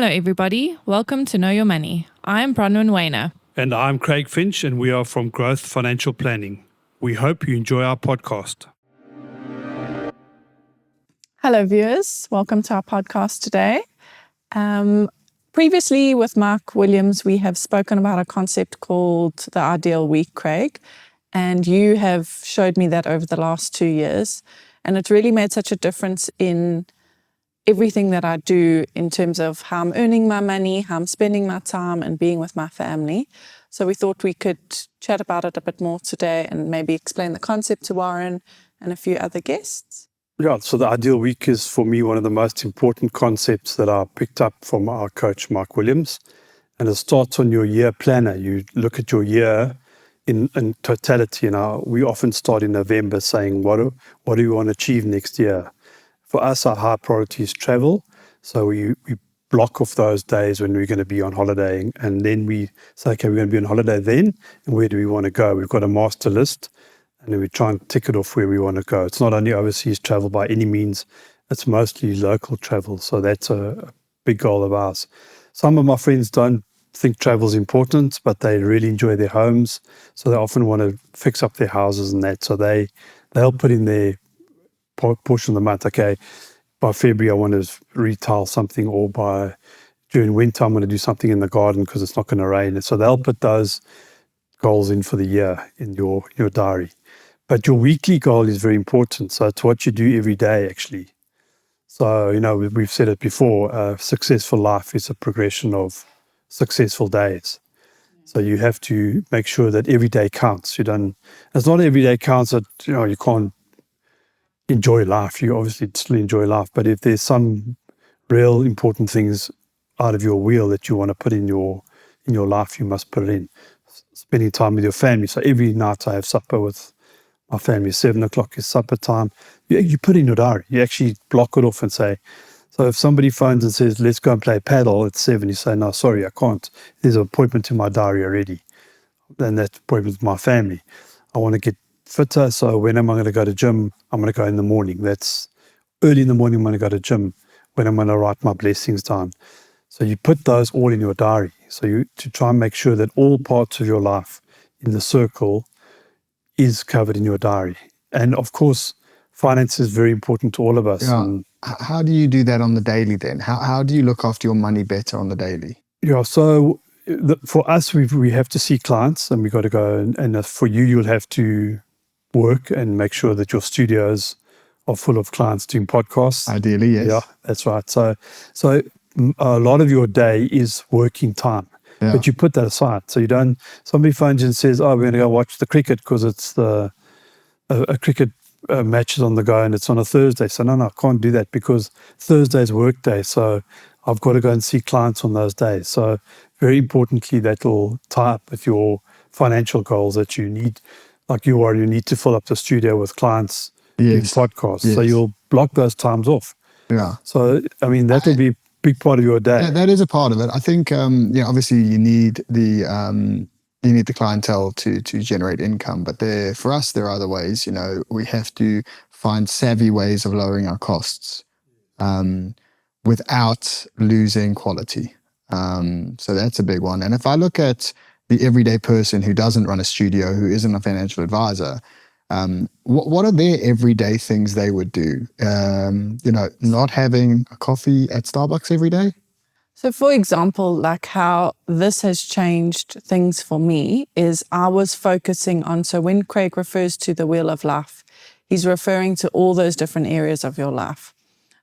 Hello, everybody. Welcome to Know Your Money. I'm Bronwyn Weiner. And I'm Craig Finch, and we are from Growth Financial Planning. We hope you enjoy our podcast. Hello, viewers. Welcome to our podcast today. Previously, with Mark Williams, we have spoken about a concept called the ideal week, Craig, and you have showed me that over the last 2 years, and it really made such a difference in everything that I do in terms of how I'm earning my money, how I'm spending my time, and being with my family. So we thought we could chat about it a bit more today and maybe explain the concept to Warren and a few other guests. Yeah, so the ideal week is for me one of the most important concepts that I picked up from our coach, Mark Williams. And it starts on your year planner. You look at your year in totality. And we often start in November saying, what do we want to achieve next year? For us, our high priority is travel. So we block off those days when we're going to be on holiday. And then we say, okay, we're going to be on holiday then. And where do we want to go? We've got a master list. And then we try and tick it off where we want to go. It's not only overseas travel by any means. It's mostly local travel. So that's a big goal of ours. Some of my friends don't think travel is important, but they really enjoy their homes. So they often want to fix up their houses and that. So they'll put in their portion of the month. Okay, by February I want to retile something, or during winter I'm going to do something in the garden because it's not going to rain. So they'll put those goals in for the year in your diary. But your weekly goal is very important. So it's what you do every day, actually. So, we've said it before, a successful life is a progression of successful days. So you have to make sure that every day counts. It's not every day counts that, you can't enjoy life. You obviously still enjoy life. But if there's some real important things out of your wheel that you want to put in your life, you must put it in. Spending time with your family. So every night I have supper with my family. 7 o'clock is supper time. You put in your diary. You actually block it off and say, so if somebody phones and says, let's go and play paddle at 7, you say, no, sorry, I can't. There's an appointment in my diary already. And that appointment with my family. I want to get fitter. So when am I going to go to gym? I'm going to go in the morning. That's early in the morning. I'm going to go to gym. When I'm going to write my blessings down. So you put those all in your diary. So to try and make sure that all parts of your life in the circle is covered in your diary. And of course, finance is very important to all of us. Yeah. How do you do that on the daily then? How do you look after your money better on the daily? Yeah, so for us, we have to see clients, and we've got to go. And for you'll have to work and make sure that your studios are full of clients doing podcasts. Ideally, yes. Yeah, that's right. So a lot of your day is working time. Yeah. But you put that aside. So somebody phones you and says, we're going to go watch the cricket because it's a cricket match is on the go and it's on a Thursday. So no, I can't do that because Thursday's work day. So I've got to go and see clients on those days. So very importantly, that will tie up with your financial goals that you need. Like you need to fill up the studio with clients doing podcasts. Yes. So you'll block those times off. Yeah. So, that will be a big part of your day. Yeah, that is a part of it. I think, obviously you need the clientele to generate income, but for us, there are other ways. We have to find savvy ways of lowering our costs without losing quality. So that's a big one. And if I look at the everyday person who doesn't run a studio, who isn't a financial advisor, what are their everyday things they would do? Not having a coffee at Starbucks every day? So for example, like how this has changed things for me is I was focusing on, so when Craig refers to the wheel of life, he's referring to all those different areas of your life.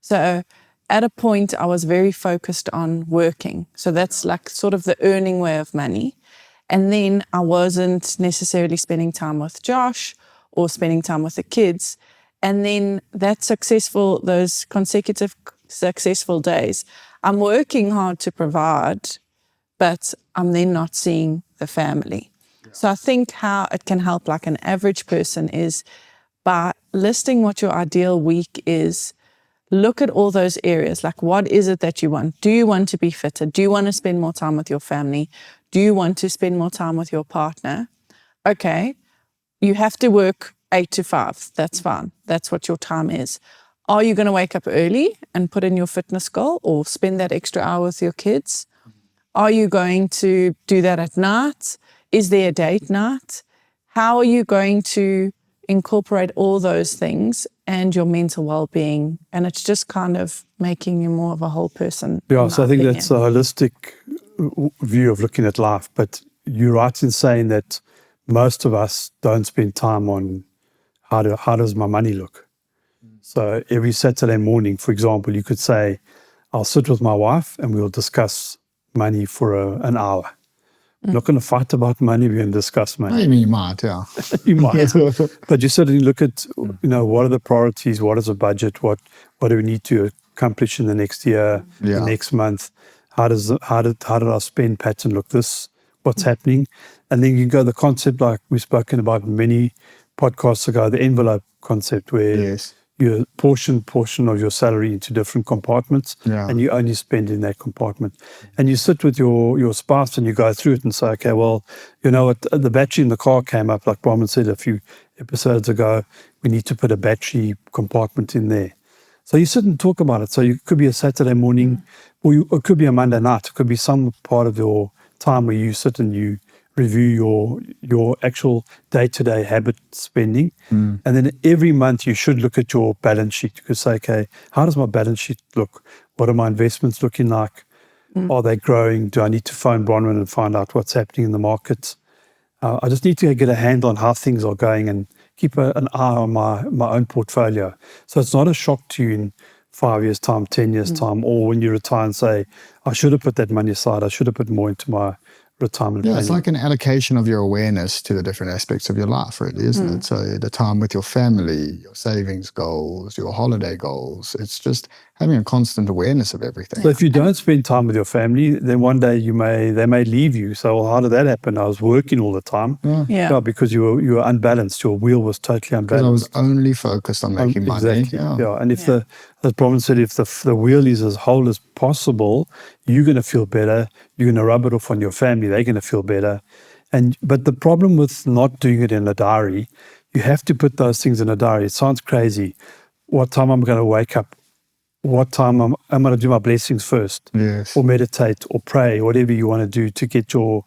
So at a point, I was very focused on working. So that's like sort of the earning way of money. And then I wasn't necessarily spending time with Josh or spending time with the kids. And then those consecutive successful days, I'm working hard to provide, but I'm then not seeing the family. Yeah. So I think how it can help like an average person is by listing what your ideal week is, look at all those areas. Like, what is it that you want? Do you want to be fitter? Do you want to spend more time with your family? Do you want to spend more time with your partner? Okay, you have to work 8 to 5. That's fine. That's what your time is. Are you going to wake up early and put in your fitness goal or spend that extra hour with your kids? Are you going to do that at night? Is there a date night? How are you going to incorporate all those things and your mental well-being? And it's just kind of making you more of a whole person. Yeah, so I think that's a holistic view of looking at life. But you're right in saying that most of us don't spend time on how does my money look. So every Saturday morning, for example, you could say, I'll sit with my wife and we'll discuss money for an hour. We're not going to fight about money, we're going to discuss money. I mean, you might, yeah. You might. But you certainly look at, what are the priorities, what is the budget, what do we need to accomplish in the next year, the next month, how did our spend pattern look, what's happening? And then you go the concept like we've spoken about many podcasts ago, the envelope concept where you portion of your salary into different compartments and you only spend in that compartment. And you sit with your spouse and you go through it and say, okay, well, you know what, the battery in the car came up, like Brahman said a few episodes ago, we need to put a battery compartment in there. So you sit and talk about it. So it could be a Saturday morning or it could be a Monday night. It could be some part of your time where you sit and you review your actual day-to-day habit spending. And then every month you should look at your balance sheet. You could say, okay, how does my balance sheet look? What are my investments looking like? Are they growing? Do I need to phone Bronwyn and find out what's happening in the markets? I just need to get a handle on how things are going and keep an eye on my own portfolio. So it's not a shock to you in 5 years' time, 10 years' time, or when you retire and say, I should have put that money aside. I should have put more into my retirement planning. It's like an allocation of your awareness to the different aspects of your life, really, isn't it? So the time with your family, your savings goals, your holiday goals, it's just having a constant awareness of everything. So if you don't spend time with your family, then one day they may leave you. So, well, how did that happen? I was working all the time. Yeah, because you were unbalanced. Your wheel was totally unbalanced. Because I was only focused on making money. Exactly. Yeah. And if as Brahman said, if the wheel is as whole as possible, you're going to feel better. You're going to rub it off on your family. They're going to feel better. But the problem with not doing it in a diary, you have to put those things in a diary. It sounds crazy. What time I'm going to wake up? What time I'm going to do my blessings first? Yes. Or meditate or pray, whatever you want to do to get you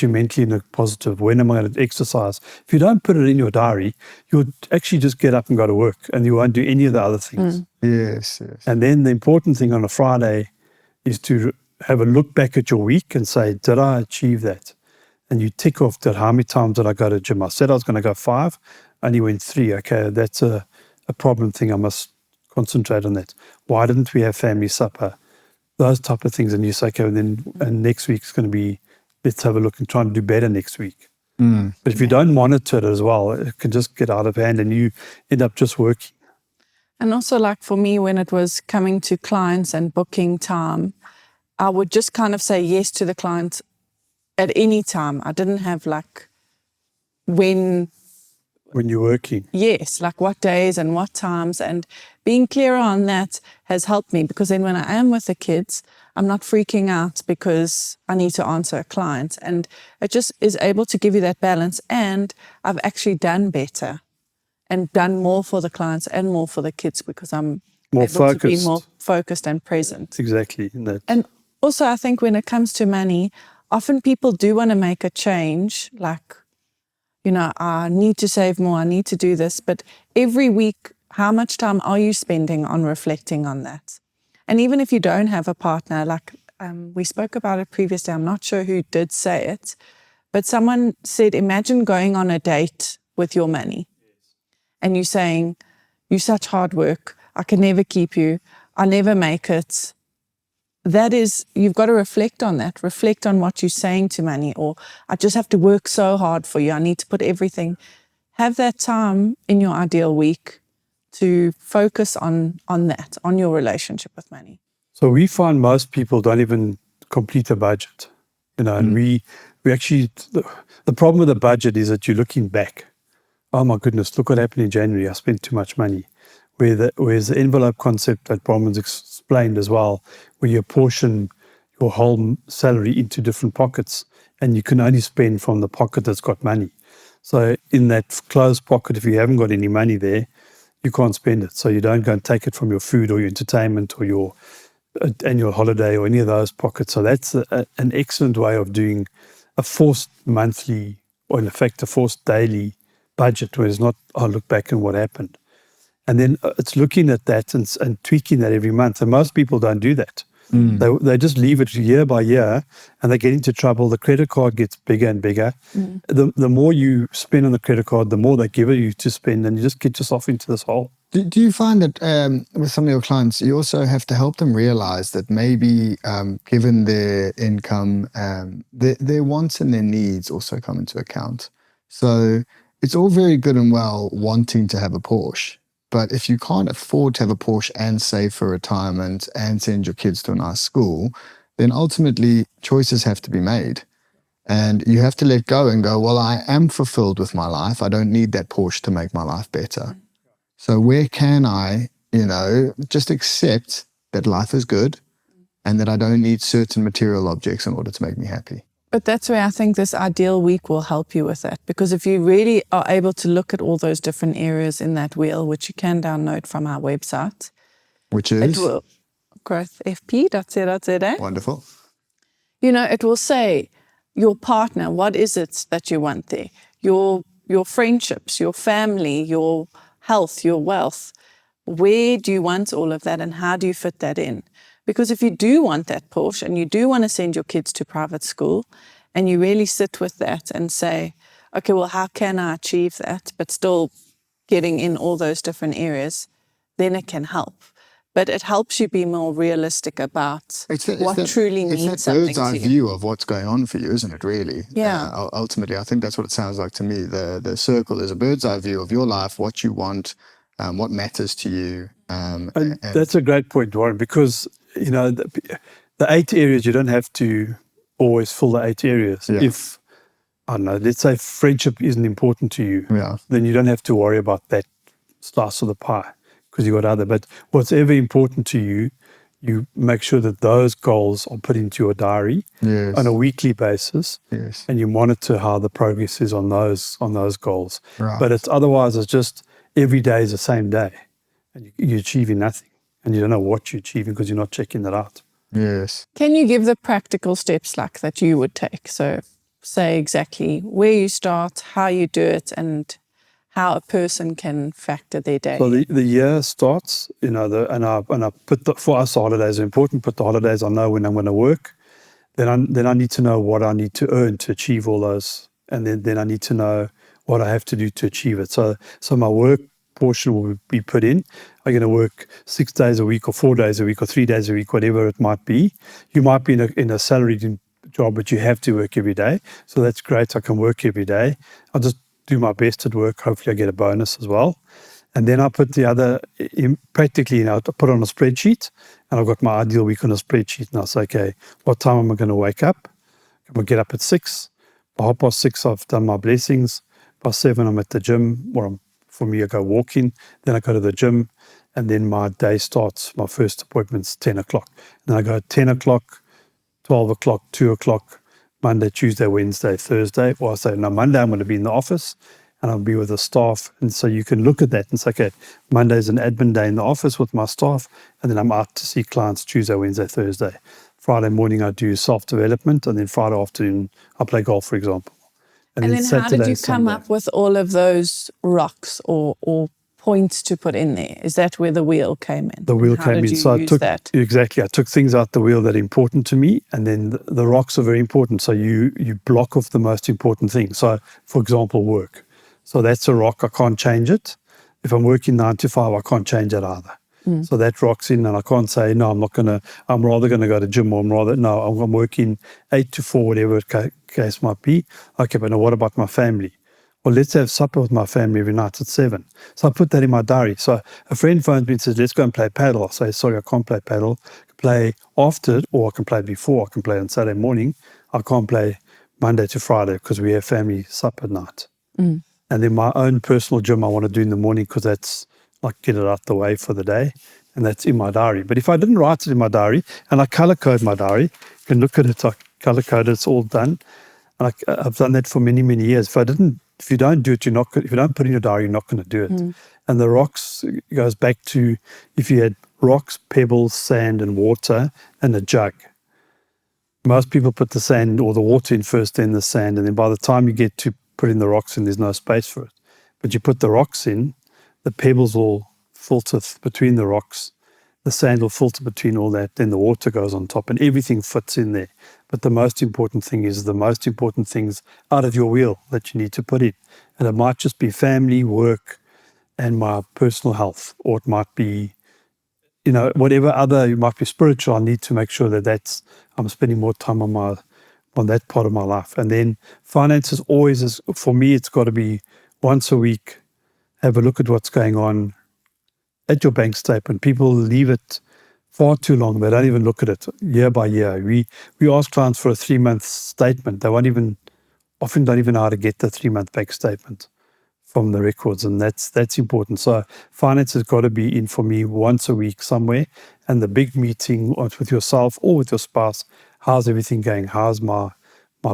mentally in a positive. When am I going to exercise? If you don't put it in your diary, you'll actually just get up and go to work and you won't do any of the other things. Yes. And then the important thing on a Friday is to have a look back at your week and say, did I achieve that? And you tick off that how many times did I go to the gym? I said I was going to go 5, only went 3. Okay, that's a problem thing. I must concentrate on that. Why didn't we have family supper? Those type of things. And you say, okay, and next week's going to be, let's have a look and try and do better next week. But if you don't monitor it as well, it can just get out of hand and you end up just working. And also, like for me, when it was coming to clients and booking time, I would just kind of say yes to the client at any time. I didn't have like when you're working. Yes, like what days and what times, and being clearer on that has helped me, because then when I am with the kids, I'm not freaking out because I need to answer a client, and it just is able to give you that balance. And I've actually done better and done more for the clients and more for the kids because I'm more able focused. to be more focused and present. Exactly. And also, I think when it comes to money, often people do want to make a change, like, I need to save more, I need to do this. But every week, how much time are you spending on reflecting on that? And even if you don't have a partner, like we spoke about it previously, I'm not sure who did say it, but someone said, imagine going on a date with your money and you saying, you're such hard work, I can never keep you, I never make it. That is, you've got to reflect on that. Reflect on what you're saying to money, or I just have to work so hard for you. I need to put everything. Have that time in your ideal week to focus on that, on your relationship with money. So we find most people don't even complete a budget, and we actually, the problem with the budget is that you're looking back. Oh my goodness, look what happened in January. I spent too much money. Whereas the envelope concept that Brahman's explained as well, where you portion your whole salary into different pockets and you can only spend from the pocket that's got money. So in that closed pocket, if you haven't got any money there, you can't spend it. So you don't go and take it from your food or your entertainment or your annual holiday or any of those pockets. So that's an excellent way of doing a forced monthly, or in effect a forced daily budget, where it's not, I'll look back and what happened. And then it's looking at that and tweaking that every month. And most people don't do that. They just leave it year by year, and they get into trouble. The credit card gets bigger and bigger. The more you spend on the credit card, the more they give you to spend, and you just get yourself into this hole. Do you find that with some of your clients, you also have to help them realize that maybe given their income, their wants and their needs also come into account? So it's all very good and well wanting to have a Porsche, but if you can't afford to have a Porsche and save for retirement and send your kids to a nice school, then ultimately choices have to be made. And you have to let go and go, well, I am fulfilled with my life. I don't need that Porsche to make my life better. So where can I, just accept that life is good and that I don't need certain material objects in order to make me happy? But that's where I think this ideal week will help you with that. Because if you really are able to look at all those different areas in that wheel, which you can download from our website, Which is? it will growthfp.co.za. Wonderful. It will say your partner, what is it that you want there? Your friendships, your family, your health, your wealth. Where do you want all of that, and how do you fit that in? Because if you do want that Porsche and you do want to send your kids to private school, and you really sit with that and say, okay, well, how can I achieve that, but still getting in all those different areas, then it can help. But it helps you be more realistic about what truly means something to you. It's that bird's eye view of what's going on for you, isn't it, really? Yeah. Ultimately, I think that's what it sounds like to me. The circle is a bird's eye view of your life, what you want, what matters to you. And that's a great point, Warren, because, the 8 areas, you don't have to always fill the 8 areas. Yeah. If, I don't know, let's say friendship isn't important to you, then you don't have to worry about that slice of the pie, because you've got other. But what's ever important to you, you make sure that those goals are put into your diary on a weekly basis, and you monitor how the progress is on those goals. Right. But it's just every day is the same day, and you're achieving nothing, and you don't know what you're achieving because you're not checking that out. Yes. Can you give the practical steps like that you would take? So say exactly where you start, how you do it, and how a person can factor their day. So the year starts, and I put for us, holidays are important. Put the holidays, I know when I'm going to work. Then I need to know what I need to earn to achieve all those, and then I need to know what I have to do to achieve it. So my work portion will be put in. I'm going to work 6 days a week or 4 days a week or 3 days a week, whatever it might be. You might be in a salaried job, but you have to work every day. So that's great. I can work every day. I'll just do my best at work. Hopefully I get a bonus as well. And then I put the other, practically, I put on a spreadsheet, and I've got my ideal week on a spreadsheet. And I say, okay, what time am I going to wake up? I'm going to get up at 6. By 6:30, I've done my blessings. By 7, I'm at the gym, for me, I go walking. Then I go to the gym, and then my day starts. My first appointment's 10 o'clock. Then I go at 10 o'clock, 12 o'clock, 2 o'clock, Monday, Tuesday, Wednesday, Thursday. Or I say, no, Monday I'm going to be in the office, and I'll be with the staff. And so you can look at that and say, okay, Monday's an admin day in the office with my staff, and then I'm out to see clients Tuesday, Wednesday, Thursday. Friday morning I do self-development, and then Friday afternoon I play golf, for example. And then how did you come up with all of those rocks or points to put in there? Is that where the wheel came in? The wheel came in. So I took things out the wheel that are important to me, and then the rocks are very important. So you block off the most important things. So, for example, work. So that's a rock. I can't change it. If I'm working 9 to 5, I can't change it either. So that rock's in, and I can't say, no, I'm rather going to go to gym, or I'm working 8 to 4, whatever the case might be. Okay, but now what about my family? Well, let's have supper with my family every night at 7. So I put that in my diary. So a friend phones me and says, let's go and play paddle. I say, sorry, I can't play paddle. I can play after it, or I can play before. I can play on Saturday morning. I can't play Monday to Friday because we have family supper night. And then my own personal gym I want to do in the morning, because that's like get it out the way for the day, and that's in my diary. But if I didn't write it in my diary, and I color code my diary, you can look at it, I color code it, it's all done. And I've done that for many, many years. If I didn't if you don't do it, you're not. If you don't put in your diary, you're not going to do it. And the rocks goes back to if you had rocks, pebbles, sand, and water, and a jug. Most people put the sand or the water in first, then the sand, and then by the time you get to putting the rocks in, there's no space for it. But you put the rocks in, the pebbles will filter between the rocks, the sand will filter between all that, then the water goes on top, and everything fits in there. But the most important thing is the most important things out of your wheel that you need to put in. And it might just be family, work, and my personal health, or it might be, whatever other, it might be spiritual. I need to make sure that I'm spending more time on that part of my life. And then finances always is, for me, it's got to be once a week, have a look at what's going on at your bank statement. People leave it far too long. They don't even look at it year by year. We ask clients for a 3-month statement. They often don't even know how to get the 3-month bank statement from the records, and that's important. So finance has got to be in for me once a week somewhere, and the big meeting with yourself or with your spouse. How's everything going? How's my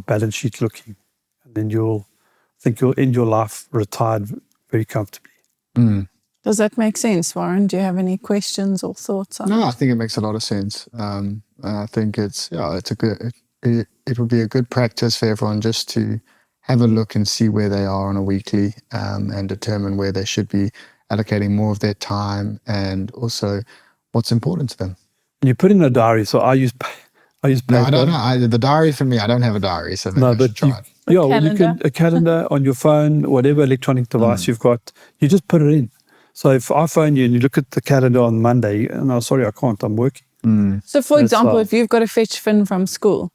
balance sheet looking? And then you'll end your life retired very comfortably. Does that make sense, Warren? Do you have any questions or thoughts on it? No, I think it makes a lot of sense. I think it's a good. It would be a good practice for everyone just to have a look and see where they are on a weekly, and determine where they should be allocating more of their time, and also what's important to them. You put in a diary. So I use paper. No, I don't know. The diary for me, I don't have a diary, so maybe I should try it. You can a calendar on your phone, whatever electronic device you've got. You just put it in. So if I phone you and you look at the calendar on Monday, and I'm sorry, I can't. I'm working. So, for example, if you've got to fetch Finn from school,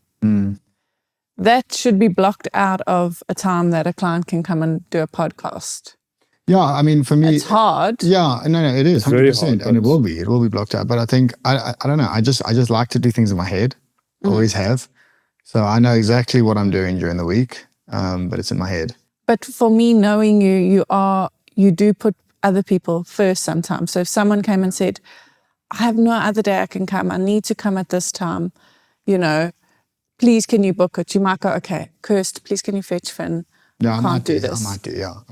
that should be blocked out of a time that a client can come and do a podcast. Yeah, I mean, for me, it's hard. Yeah, no, it is 100%, and it will be blocked out. But I think I don't know. I just like to do things in my head. Always have. So I know exactly what I'm doing during the week, but it's in my head. But for me, knowing you do put other people first sometimes. So if someone came and said, I have no other day I can come, I need to come at this time, please can you book it? You might go, okay, Kirst, please can you fetch Finn? Yeah, I might do this. I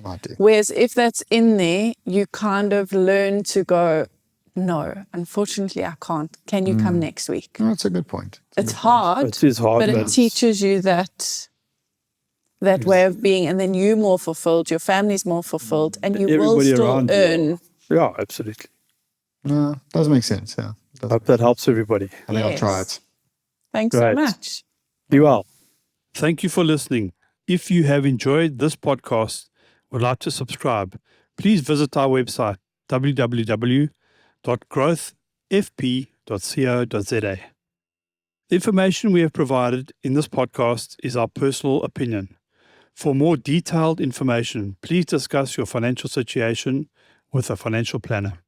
might do. Whereas if that's in there, you kind of learn to go, no, unfortunately I can't. Can you come next week? No, that's a good point. It's hard. It is hard. But it teaches you that way of being, and then you're more fulfilled, your family's more fulfilled, and you will still earn. Yeah, absolutely. No, does make sense, yeah. I hope that helps everybody. I think I'll try it. Thanks so much. Be well. Thank you for listening. If you have enjoyed this podcast, would like to subscribe, please visit our website, www.growthfp.co.za. The information we have provided in this podcast is our personal opinion. For more detailed information, please discuss your financial situation with a financial planner.